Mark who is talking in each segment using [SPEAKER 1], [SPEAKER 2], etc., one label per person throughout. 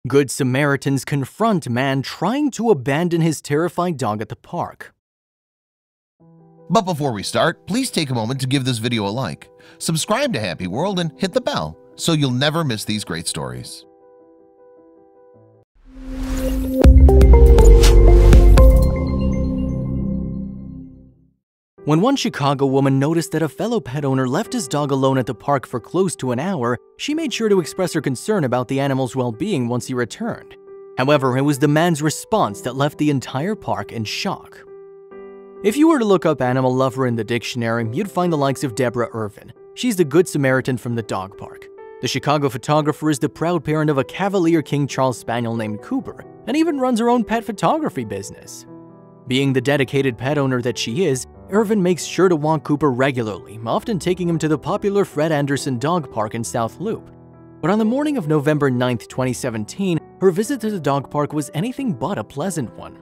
[SPEAKER 1] Good Samaritans confront man trying to abandon his terrified dog at the park.
[SPEAKER 2] But before we start, please take a moment to give this video a like, subscribe to Happy World, and hit the bell so you'll never miss these great stories.
[SPEAKER 1] When one Chicago woman noticed that a fellow pet owner left his dog alone at the park for close to an hour, she made sure to express her concern about the animal's well-being once he returned. However, it was the man's response that left the entire park in shock. If you were to look up animal lover in the dictionary, you'd find the likes of Deborah Irvin. She's the Good Samaritan from the dog park. The Chicago photographer is the proud parent of a Cavalier King Charles Spaniel named Cooper, and even runs her own pet photography business. Being the dedicated pet owner that she is, Irvin makes sure to walk Cooper regularly, often taking him to the popular Fred Anderson Dog Park in South Loop. But on the morning of November 9, 2017, her visit to the dog park was anything but a pleasant one.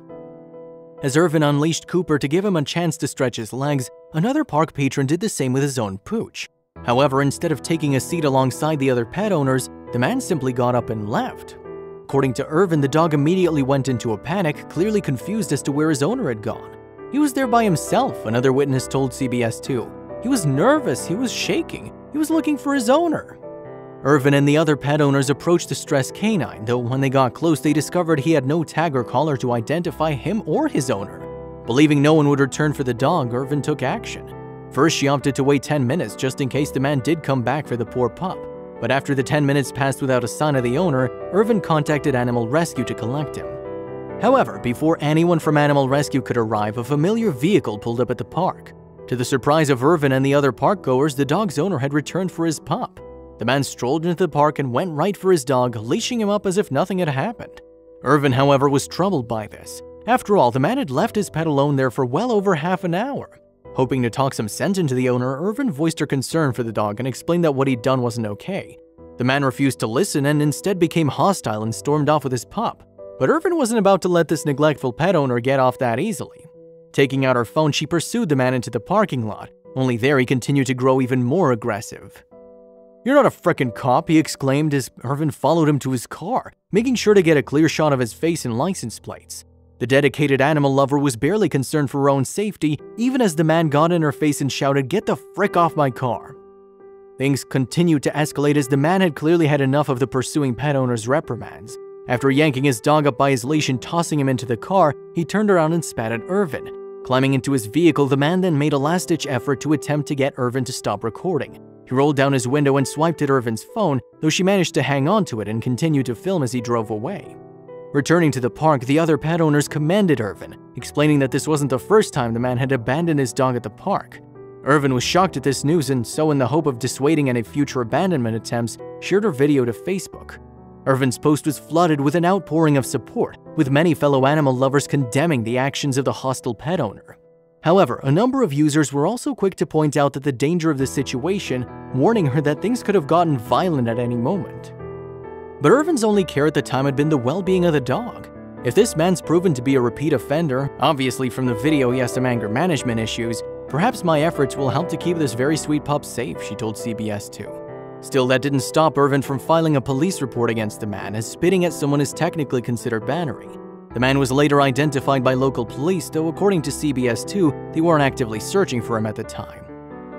[SPEAKER 1] As Irvin unleashed Cooper to give him a chance to stretch his legs, another park patron did the same with his own pooch. However, instead of taking a seat alongside the other pet owners, the man simply got up and left. According to Irvin, the dog immediately went into a panic, clearly confused as to where his owner had gone. He was there by himself, another witness told CBS 2. He was nervous, he was shaking, he was looking for his owner. Irvin and the other pet owners approached the stressed canine, though when they got close they discovered he had no tag or collar to identify him or his owner. Believing no one would return for the dog, Irvin took action. First, she opted to wait 10 minutes just in case the man did come back for the poor pup. But after the 10 minutes passed without a sign of the owner, Irvin contacted Animal Rescue to collect him. However, before anyone from Animal Rescue could arrive, a familiar vehicle pulled up at the park. To the surprise of Irvin and the other park goers, the dog's owner had returned for his pup. The man strolled into the park and went right for his dog, leashing him up as if nothing had happened. Irvin, however, was troubled by this. After all, the man had left his pet alone there for well over half an hour. Hoping to talk some sense into the owner, Irvin voiced her concern for the dog and explained that what he'd done wasn't okay. The man refused to listen and instead became hostile and stormed off with his pup. But Irvin wasn't about to let this neglectful pet owner get off that easily. Taking out her phone, she pursued the man into the parking lot. Only there he continued to grow even more aggressive. "You're not a frickin' cop," he exclaimed as Irvin followed him to his car, making sure to get a clear shot of his face and license plates. The dedicated animal lover was barely concerned for her own safety, even as the man got in her face and shouted, "Get the frick off my car." Things continued to escalate as the man had clearly had enough of the pursuing pet owner's reprimands. After yanking his dog up by his leash and tossing him into the car, he turned around and spat at Irvin. Climbing into his vehicle, the man then made a last-ditch effort to attempt to get Irvin to stop recording. He rolled down his window and swiped at Irvin's phone, though she managed to hang on to it and continued to film as he drove away. Returning to the park, the other pet owners commended Irvin, explaining that this wasn't the first time the man had abandoned his dog at the park. Irvin was shocked at this news and so, in the hope of dissuading any future abandonment attempts, shared her video to Facebook. Irvin's post was flooded with an outpouring of support, with many fellow animal lovers condemning the actions of the hostile pet owner. However, a number of users were also quick to point out that the danger of the situation, warning her that things could have gotten violent at any moment. But Irvin's only care at the time had been the well-being of the dog. If this man's proven to be a repeat offender, obviously from the video he has some anger management issues, perhaps my efforts will help to keep this very sweet pup safe, she told CBS 2. Still, that didn't stop Irvin from filing a police report against the man, as spitting at someone is technically considered battery. The man was later identified by local police, though according to CBS 2, they weren't actively searching for him at the time.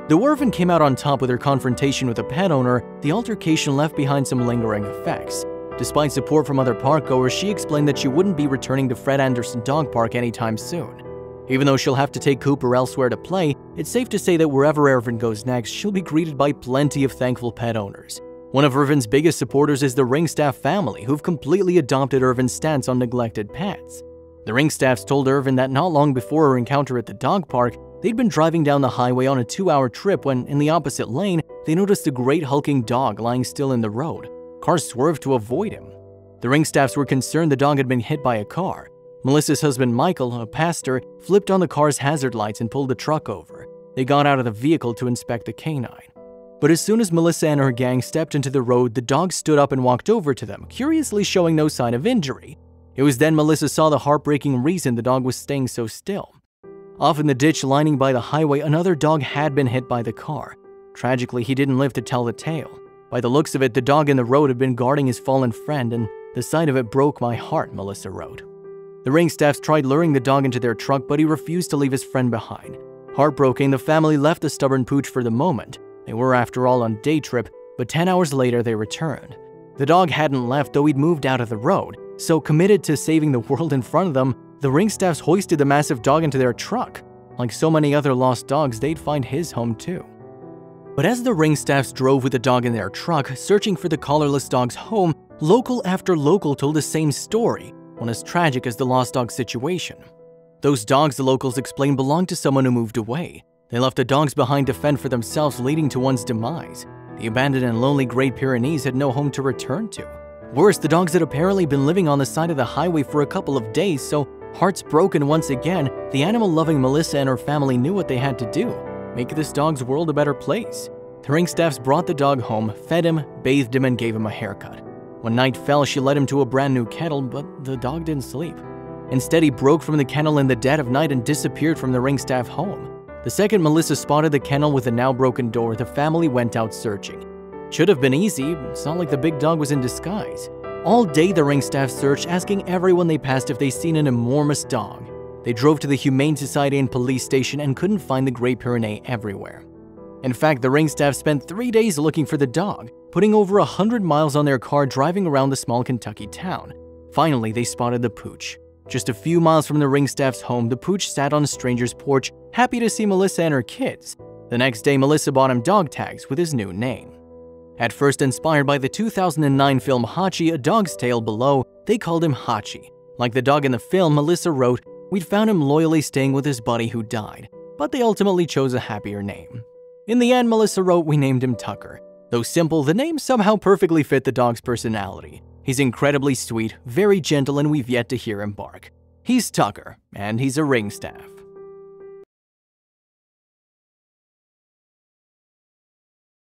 [SPEAKER 1] Though Irvin came out on top with her confrontation with the pet owner, the altercation left behind some lingering effects. Despite support from other parkgoers, she explained that she wouldn't be returning to Fred Anderson Dog Park anytime soon. Even though she'll have to take Cooper elsewhere to play, it's safe to say that wherever Irvin goes next, she'll be greeted by plenty of thankful pet owners. One of Irvin's biggest supporters is the Ringstaff family, who've completely adopted Irvin's stance on neglected pets. The Ringstaffs told Irvin that not long before her encounter at the dog park, they'd been driving down the highway on a 2-hour trip when, in the opposite lane, they noticed a great hulking dog lying still in the road. Cars swerved to avoid him. The Ringstaffs were concerned the dog had been hit by a car. Melissa's husband Michael, a pastor, flipped on the car's hazard lights and pulled the truck over. They got out of the vehicle to inspect the canine. But as soon as Melissa and her gang stepped into the road, the dog stood up and walked over to them, curiously showing no sign of injury. It was then Melissa saw the heartbreaking reason the dog was staying so still. Off in the ditch lining by the highway, another dog had been hit by the car. Tragically, he didn't live to tell the tale. By the looks of it, the dog in the road had been guarding his fallen friend, and The sight of it broke my heart, Melissa wrote. The ringstaffs tried luring the dog into their truck, but he refused to leave his friend behind. Heartbroken, the family left the stubborn pooch for the moment. They were, after all, on a day trip, but 10 hours later they returned. The dog hadn't left, though he'd moved out of the road, so committed to saving the world in front of them, the ringstaffs hoisted the massive dog into their truck. Like so many other lost dogs, they'd find his home too. But as the ringstaffs drove with the dog in their truck, searching for the collarless dog's home, local after local told the same story, one as tragic as the lost dog situation. Those dogs, the locals explained, belonged to someone who moved away. They left the dogs behind to fend for themselves, leading to one's demise. The abandoned and lonely Great Pyrenees had no home to return to. Worse, the dogs had apparently been living on the side of the highway for a couple of days, so hearts broken once again, the animal-loving Melissa and her family knew what they had to do: make this dog's world a better place. The ringstaffs brought the dog home, fed him, bathed him, and gave him a haircut. When night fell, she led him to a brand new kennel, but the dog didn't sleep. Instead, he broke from the kennel in the dead of night and disappeared from the ringstaff home. The second Melissa spotted the kennel with a now broken door, the family went out searching. Should have been easy, it's not like the big dog was in disguise. All day the ringstaff searched, asking everyone they passed if they'd seen an enormous dog. They drove to the Humane Society and police station and couldn't find the Great Pyrenees everywhere. In fact, the ringstaff spent 3 days looking for the dog, putting over 100 miles on their car driving around the small Kentucky town. Finally, they spotted the pooch. Just a few miles from the ringstaff's home, the pooch sat on a stranger's porch, happy to see Melissa and her kids. The next day, Melissa bought him dog tags with his new name. At first inspired by the 2009 film Hachi, A Dog's Tale Below, they called him Hachi. Like the dog in the film, Melissa wrote, "We'd found him loyally staying with his buddy who died, but they ultimately chose a happier name." In the end, Melissa wrote, "We named him Tucker." Though simple, the name somehow perfectly fit the dog's personality. He's incredibly sweet, very gentle, and we've yet to hear him bark. He's Tucker, and he's a ringstaff.